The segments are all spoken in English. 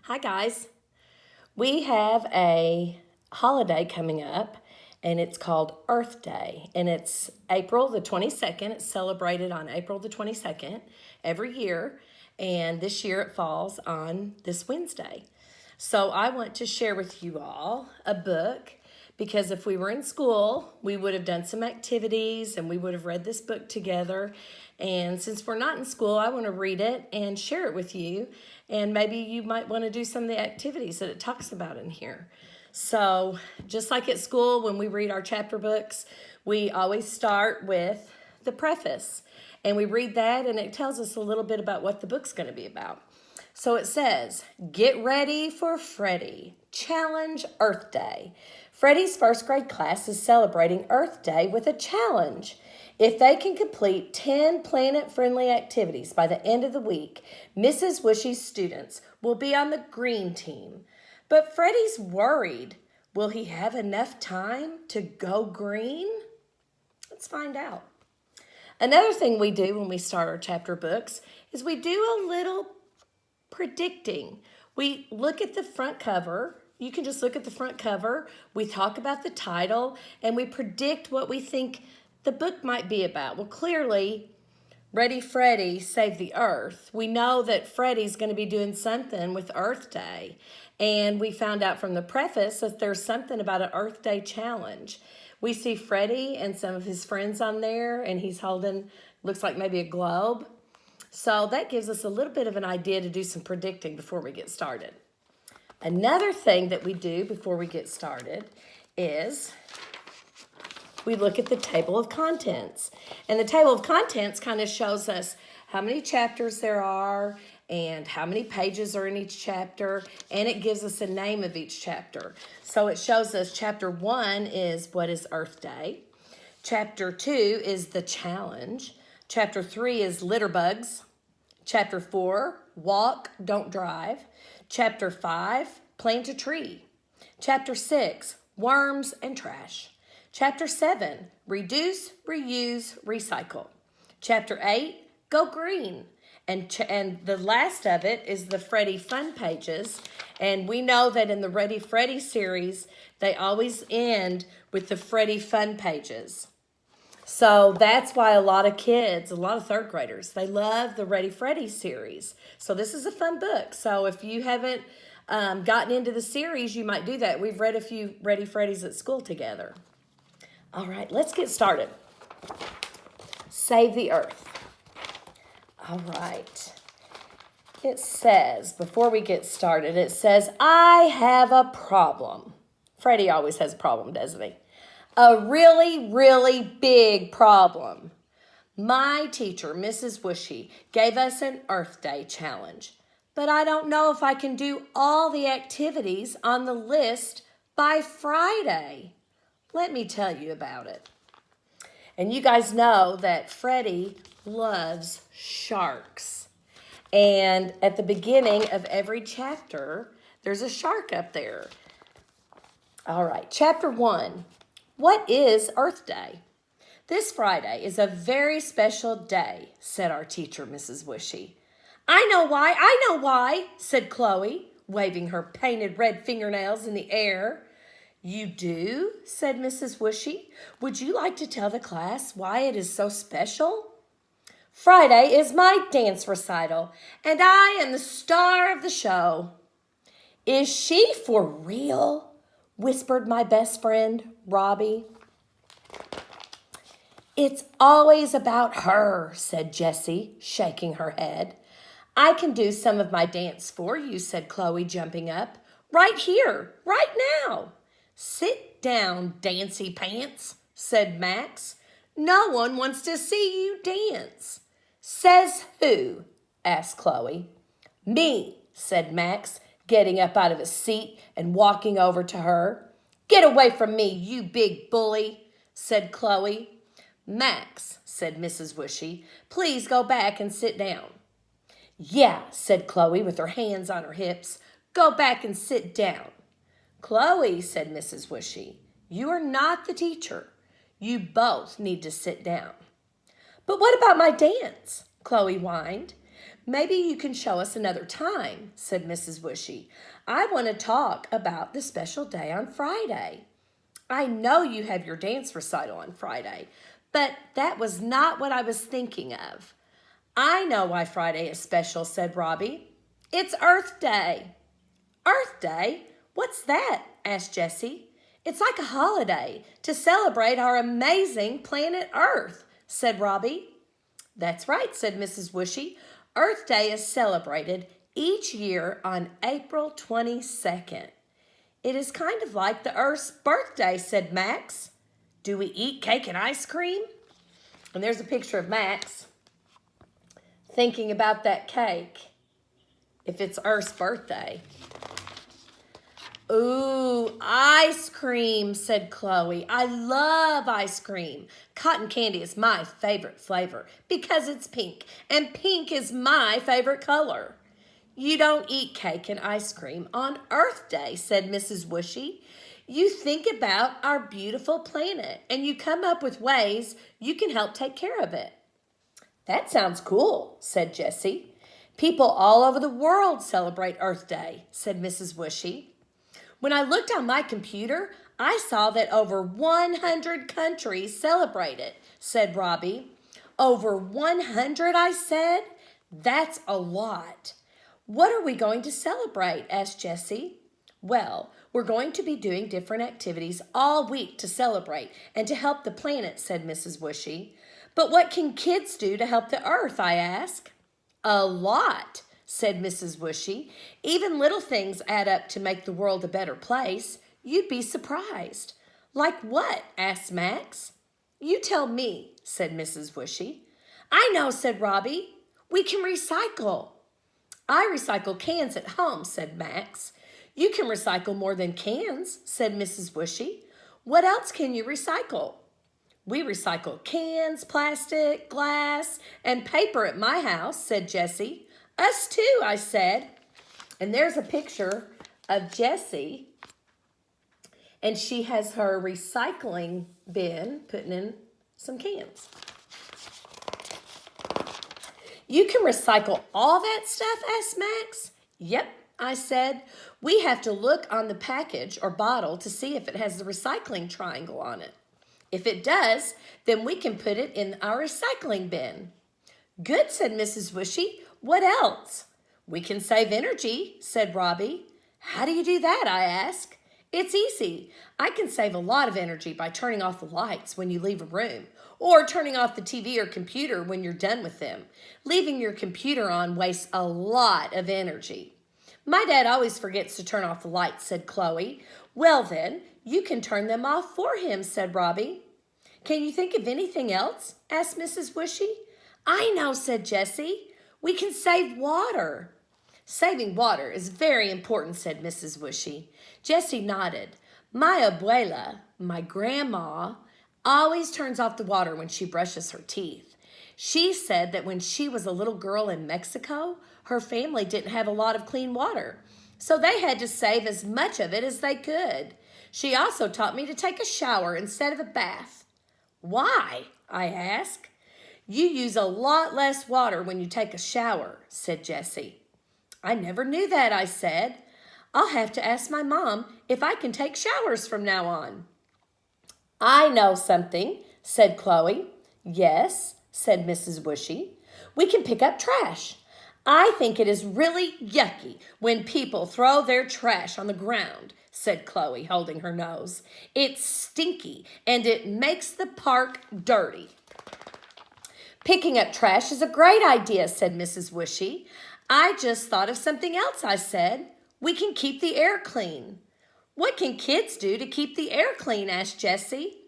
Hi, guys. We have a holiday coming up, and it's called Earth Day. And it's April the 22nd. It's celebrated on April the 22nd every year. And this year it falls on this Wednesday. So I want to share with you all a book because if we were in school, we would have done some activities and we would have read this book together. And since we're not in school, I want to read it and share it with you. And maybe you might want to do some of the activities that it talks about in here. So just like at school, when we read our chapter books, we always start with the preface. And we read that and it tells us a little bit about what the book's going to be about. So it says, get ready for Freddy. Challenge Earth Day. Freddy's first grade class is celebrating Earth Day with a challenge. If they can complete 10 planet-friendly activities by the end of the week, Mrs. Wishy's students will be on the green team. But Freddy's worried. Will he have enough time to go green? Let's find out. Another thing we do when we start our chapter books is we do a little predicting. We look at the front cover. You can just look at the front cover. We talk about the title and we predict what we think the book might be about. Well, clearly, Ready Freddy Save the Earth. We know that Freddy's going to be doing something with Earth Day. And we found out from the preface that there's something about an Earth Day challenge. We see Freddy and some of his friends on there, and he's holding, looks like maybe a globe. So that gives us a little bit of an idea to do some predicting before we get started. Another thing that we do before we get started is we look at the table of contents. And the table of contents kind of shows us how many chapters there are and how many pages are in each chapter, and it gives us a name of each chapter. So it shows us chapter 1 is what is Earth Day. Chapter 2 is the challenge. Chapter 3 is litter bugs. Chapter 4, walk, don't drive. Chapter 5, plant a tree. Chapter 6, worms and trash. Chapter 7, reduce, reuse, recycle. Chapter 8, go green. And the last of it is the Freddy Fun pages. And we know that in the Ready Freddy series, they always end with the Freddy Fun pages. So that's why a lot of kids, a lot of third graders, they love the Ready Freddy series. So this is a fun book. So if you haven't gotten into the series, you might do that. We've read a few Ready Freddys at school together. All right, let's get started. Save the Earth. All right. It says, before we get started, it says, I have a problem. Freddy always has a problem, doesn't he? A really, really big problem. My teacher, Mrs. Wishy, gave us an Earth Day challenge, but I don't know if I can do all the activities on the list by Friday. Let me tell you about it. And you guys know that Freddy loves sharks. And at the beginning of every chapter, there's a shark up there. All right, chapter 1. What is Earth Day? This Friday is a very special day, said our teacher, Mrs. Wishy. I know why, said Chloe, waving her painted red fingernails in the air. You do, said Mrs. Wishy. Would you like to tell the class why it is so special? Friday is my dance recital, and I am the star of the show. Is she for real? Whispered my best friend, Robbie. It's always about her, said Jessie, shaking her head. I can do some of my dance for you, said Chloe, jumping up. Right here, right now. Sit down, Dancy Pants, said Max. No one wants to see you dance. Says who? Asked Chloe. Me, said Max, getting up out of his seat and walking over to her. Get away from me, you big bully, said Chloe. Max, said Mrs. Wishy, please go back and sit down. Yeah, said Chloe with her hands on her hips. Go back and sit down. Chloe, said Mrs. Wishy, you are not the teacher. You both need to sit down. But what about my dance? Chloe whined. Maybe you can show us another time, said Mrs. Bushy. I want to talk about the special day on Friday. I know you have your dance recital on Friday, but that was not what I was thinking of. I know why Friday is special, said Robbie. It's Earth Day. Earth Day? What's that? Asked Jessie. It's like a holiday to celebrate our amazing planet Earth, said Robbie. That's right, said Mrs. Bushy. Earth Day is celebrated each year on April 22nd. It is kind of like the Earth's birthday, said Max. Do we eat cake and ice cream? And there's a picture of Max thinking about that cake if it's Earth's birthday. Ooh, ice cream, said Chloe. I love ice cream. Cotton candy is my favorite flavor because it's pink, and pink is my favorite color. You don't eat cake and ice cream on Earth Day, said Mrs. Bushy. You think about our beautiful planet, and you come up with ways you can help take care of it. That sounds cool, said Jessie. People all over the world celebrate Earth Day, said Mrs. Bushy. When I looked on my computer, I saw that over 100 countries celebrate it, said Robbie. Over 100, I said? That's a lot. What are we going to celebrate? Asked Jessie. Well, we're going to be doing different activities all week to celebrate and to help the planet, said Mrs. Bushy. But what can kids do to help the earth, I asked. A lot, said Mrs. Bushy. Even little things add up to make the world a better place. You'd be surprised. Like what? Asked Max. You tell me, said Mrs. Bushy. I know, said Robbie. We can recycle. I recycle cans at home, said Max. You can recycle more than cans, said Mrs. Bushy. What else can you recycle? We recycle cans, plastic, glass, and paper at my house, said Jessie. Us too, I said. And there's a picture of Jessie, and she has her recycling bin putting in some cans. You can recycle all that stuff, asked Max. Yep, I said. We have to look on the package or bottle to see if it has the recycling triangle on it. If it does, then we can put it in our recycling bin. Good, said Mrs. Bushy. What else? We can save energy, said Robbie. How do you do that? I asked. It's easy. I can save a lot of energy by turning off the lights when you leave a room, or turning off the TV or computer when you're done with them. Leaving your computer on wastes a lot of energy. My dad always forgets to turn off the lights, said Chloe. Well then, you can turn them off for him, said Robbie. Can you think of anything else? Asked Mrs. Bushy. I know, said Jessie. We can save water. Saving water is very important, said Mrs. Bushy. Jessie nodded. My abuela, my grandma, always turns off the water when she brushes her teeth. She said that when she was a little girl in Mexico, her family didn't have a lot of clean water, so they had to save as much of it as they could. She also taught me to take a shower instead of a bath. Why? I asked. You use a lot less water when you take a shower, said Jessie. I never knew that, I said. I'll have to ask my mom if I can take showers from now on. I know something, said Chloe. Yes, said Mrs. Bushy. We can pick up trash. I think it is really yucky when people throw their trash on the ground, said Chloe, holding her nose. It's stinky and it makes the park dirty. Picking up trash is a great idea, said Mrs. Bushy. I just thought of something else, I said. We can keep the air clean. What can kids do to keep the air clean? Asked Jessie.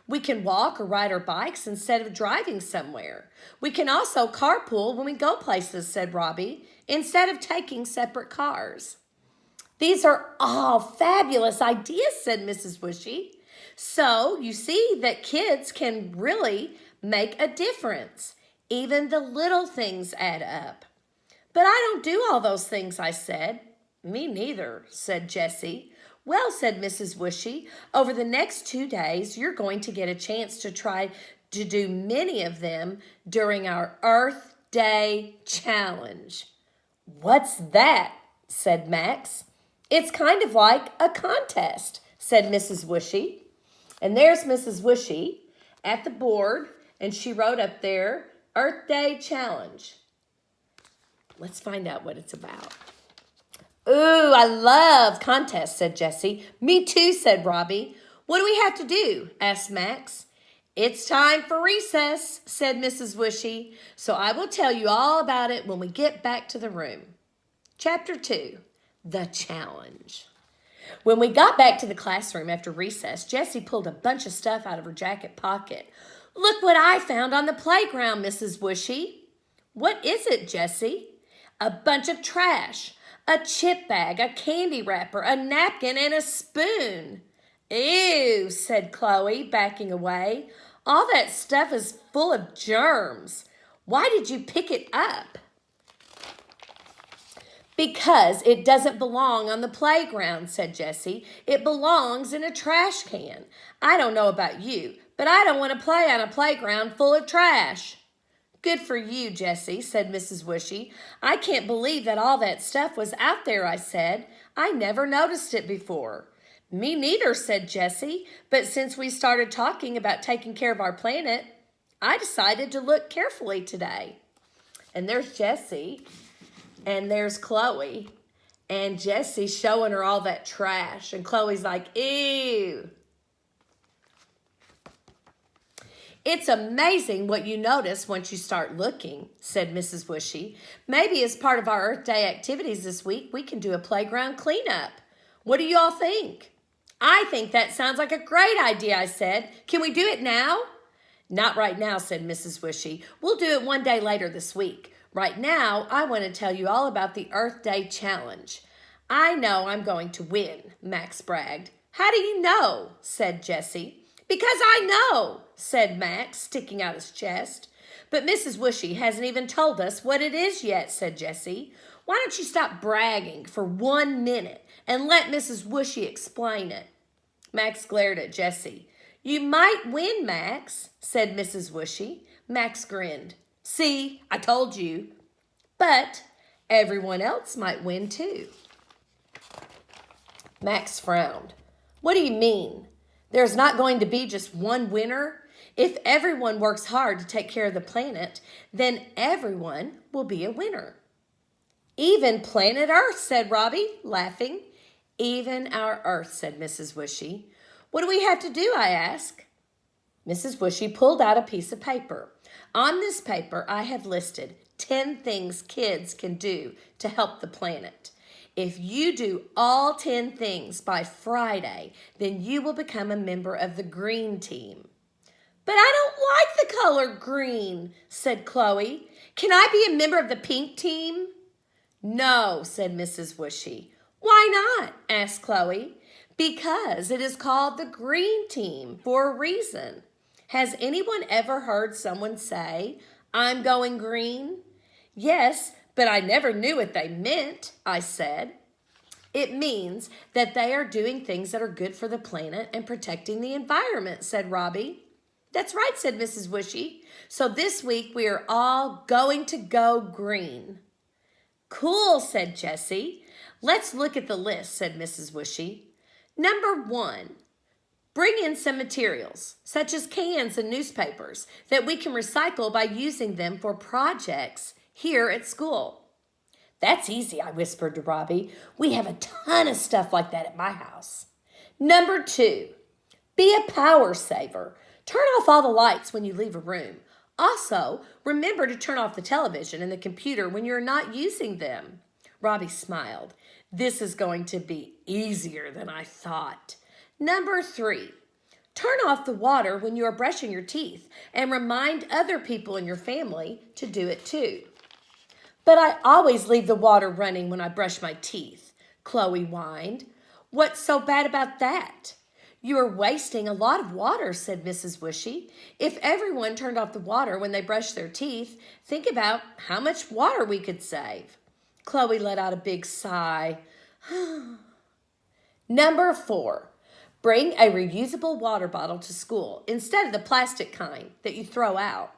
We can walk or ride our bikes instead of driving somewhere. We can also carpool when we go places, said Robbie, instead of taking separate cars. These are all fabulous ideas, said Mrs. Bushy. So you see that kids can really make a difference. Even the little things add up. But I don't do all those things, I said. Me neither, said Jessie. Well, said Mrs. Bushy, over the next 2 days, you're going to get a chance to try to do many of them during our Earth Day Challenge. What's that? Said Max. It's kind of like a contest, said Mrs. Whooshy. And there's Mrs. Whooshy at the board, and she wrote up there, Earth Day Challenge. Let's find out what it's about. Ooh, I love contests, said Jessie. Me too, said Robbie. What do we have to do? Asked Max. It's time for recess, said Mrs. Whooshy. So I will tell you all about it when we get back to the room. Chapter 2, The Challenge. When we got back to the classroom after recess, Jessie pulled a bunch of stuff out of her jacket pocket. Look what I found on the playground, Mrs. Whooshy. What is it, Jessie? A bunch of trash, a chip bag, a candy wrapper, a napkin, and a spoon. Ew, said Chloe, backing away. All that stuff is full of germs. Why did you pick it up? Because it doesn't belong on the playground, said Jessie. It belongs in a trash can. I don't know about you, but I don't want to play on a playground full of trash. Good for you, Jessie, said Mrs. Whooshy. I can't believe that all that stuff was out there, I said. I never noticed it before. Me neither, said Jessie, but since we started talking about taking care of our planet, I decided to look carefully today. And there's Jessie. And there's Chloe, and Jessie's showing her all that trash, and Chloe's like, ew. It's amazing what you notice once you start looking, said Mrs. Whooshy. Maybe as part of our Earth Day activities this week, we can do a playground cleanup. What do you all think? I think that sounds like a great idea, I said. Can we do it now? Not right now, said Mrs. Whooshy. We'll do it one day later this week. Right now, I want to tell you all about the Earth Day Challenge. I know I'm going to win, Max bragged. How do you know? Said Jessie. Because I know, said Max, sticking out his chest. But Mrs. Whooshy hasn't even told us what it is yet, said Jessie. Why don't you stop bragging for 1 minute and let Mrs. Whooshy explain it? Max glared at Jessie. You might win, Max, said Mrs. Whooshy. Max grinned. See, I told you. But everyone else might win too. Max frowned. What do you mean? There's not going to be just one winner? If everyone works hard to take care of the planet, then everyone will be a winner. Even planet Earth, said Robbie, laughing. Even our Earth, said Mrs. Whooshy. What do we have to do, I asked. Mrs. Whooshy pulled out a piece of paper. On this paper, I have listed 10 things kids can do to help the planet. If you do all 10 things by Friday, then you will become a member of the green team. But I don't like the color green, said Chloe. Can I be a member of the pink team? No, said Mrs. Whooshy. Why not? Asked Chloe. Because it is called the green team for a reason. Has anyone ever heard someone say, I'm going green? Yes, but I never knew what they meant, I said. It means that they are doing things that are good for the planet and protecting the environment, said Robbie. That's right, said Mrs. Whooshy. So this week we are all going to go green. Cool, said Jessie. Let's look at the list, said Mrs. Whooshy. Number 1. Bring in some materials, such as cans and newspapers, that we can recycle by using them for projects here at school. That's easy, I whispered to Robbie. We have a ton of stuff like that at my house. Number 2, be a power saver. Turn off all the lights when you leave a room. Also, remember to turn off the television and the computer when you're not using them. Robbie smiled. This is going to be easier than I thought. Number 3, turn off the water when you are brushing your teeth and remind other people in your family to do it too. But I always leave the water running when I brush my teeth, Chloe whined. What's so bad about that? You are wasting a lot of water, said Mrs. Whooshy. If everyone turned off the water when they brushed their teeth, think about how much water we could save. Chloe let out a big sigh. Number 4. Bring a reusable water bottle to school instead of the plastic kind that you throw out.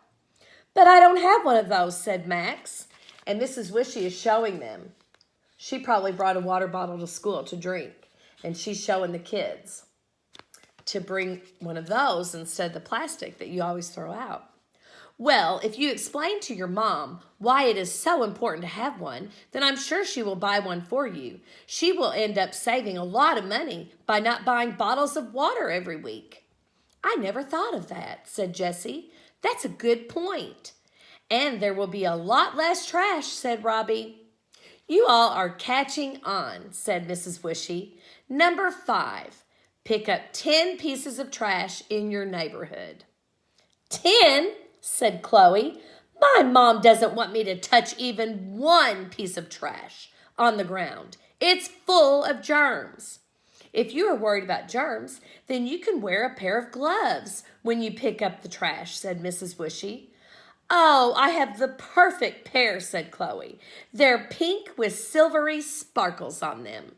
But I don't have one of those, said Max. And Mrs. Wishy is showing them. She probably brought a water bottle to school to drink. And she's showing the kids to bring one of those instead of the plastic that you always throw out. Well, if you explain to your mom why it is so important to have one, then I'm sure she will buy one for you. She will end up saving a lot of money by not buying bottles of water every week. I never thought of that, said Jessie. That's a good point. And there will be a lot less trash, said Robbie. You all are catching on, said Mrs. Wishy. Number 5, pick up 10 pieces of trash in your neighborhood. 10? Said Chloe. My mom doesn't want me to touch even one piece of trash on the ground. It's full of germs. If you are worried about germs, then you can wear a pair of gloves when you pick up the trash, said Mrs. Wishy. Oh, I have the perfect pair, said Chloe. They're pink with silvery sparkles on them.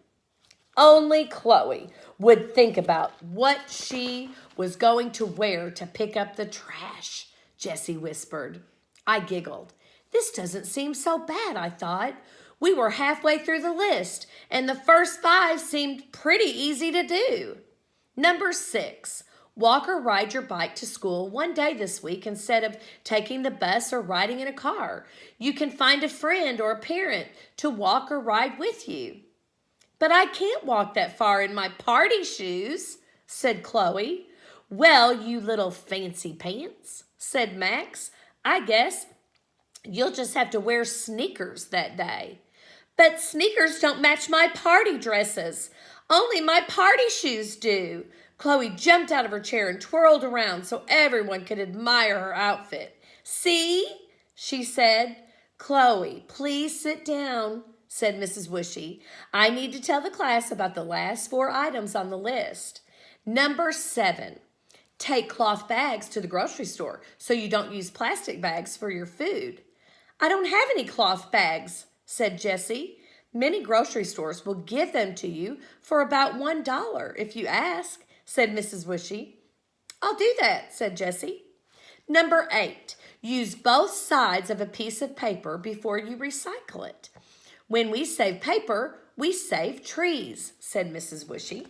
Only Chloe would think about what she was going to wear to pick up the trash, Jessie whispered. I giggled. This doesn't seem so bad, I thought. We were halfway through the list, and the first 5 seemed pretty easy to do. Number 6, walk or ride your bike to school one day this week instead of taking the bus or riding in a car. You can find a friend or a parent to walk or ride with you. But I can't walk that far in my party shoes, said Chloe. Well, you little fancy pants, said Max. I guess you'll just have to wear sneakers that day. But sneakers don't match my party dresses. Only my party shoes do. Chloe jumped out of her chair and twirled around so everyone could admire her outfit. See, she said. Chloe, please sit down, said Mrs. Wishy. I need to tell the class about the last 4 items on the list. Number 7, take cloth bags to the grocery store so you don't use plastic bags for your food. I don't have any cloth bags, said Jessie. Many grocery stores will give them to you for about $1 if you ask, said Mrs. Wishy. I'll do that, said Jessie. Number 8, use both sides of a piece of paper before you recycle it. When we save paper, we save trees, said Mrs. Wishy.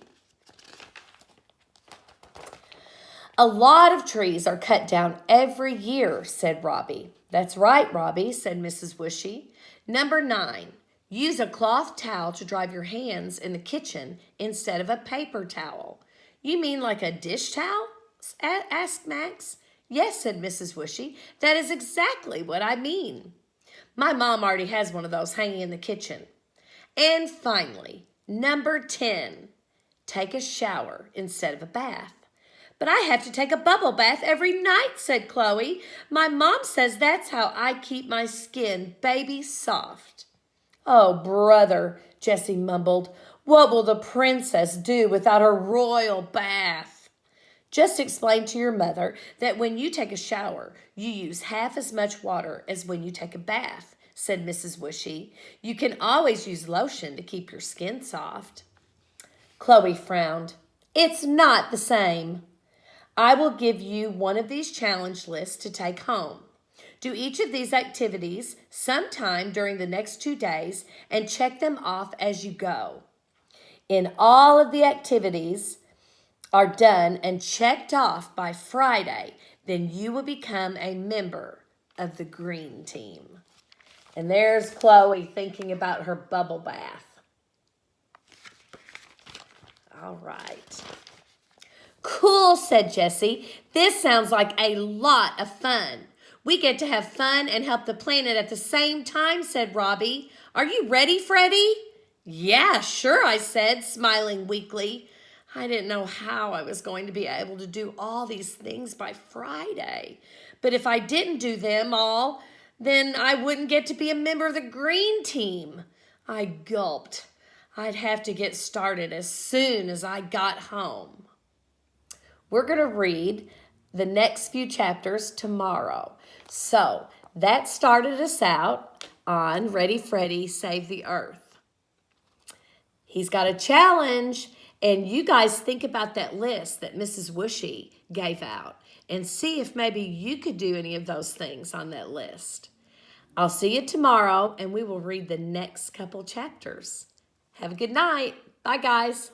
A lot of trees are cut down every year, said Robbie. That's right, Robbie, said Mrs. Wishy. Number 9, use a cloth towel to dry your hands in the kitchen instead of a paper towel. You mean like a dish towel? Asked Max. Yes, said Mrs. Wishy. That is exactly what I mean. My mom already has one of those hanging in the kitchen. And finally, number 10, take a shower instead of a bath. But I have to take a bubble bath every night, said Chloe. My mom says that's how I keep my skin baby soft. Oh, brother, Jessie mumbled. What will the princess do without her royal bath? Just explain to your mother that when you take a shower, you use half as much water as when you take a bath, said Mrs. Wishy. You can always use lotion to keep your skin soft. Chloe frowned. It's not the same. I will give you one of these challenge lists to take home. Do each of these activities sometime during the next 2 days and check them off as you go. In all of the activities are done and checked off by Friday, then you will become a member of the green team. And there's Chloe thinking about her bubble bath. All right. Cool, said Jessie. This sounds like a lot of fun. We get to have fun and help the planet at the same time, said Robbie. Are you ready, Freddy? Yeah, sure, I said, smiling weakly. I didn't know how I was going to be able to do all these things by Friday. But if I didn't do them all, then I wouldn't get to be a member of the green team. I gulped. I'd have to get started as soon as I got home. We're going to read the next few chapters tomorrow. So that started us out on Ready, Freddy, Save the Earth. He's got a challenge, And you guys think about that list that Mrs. Wushy gave out and see if maybe you could do any of those things on that list. I'll see you tomorrow and we will read the next couple chapters. Have a good night. Bye, guys.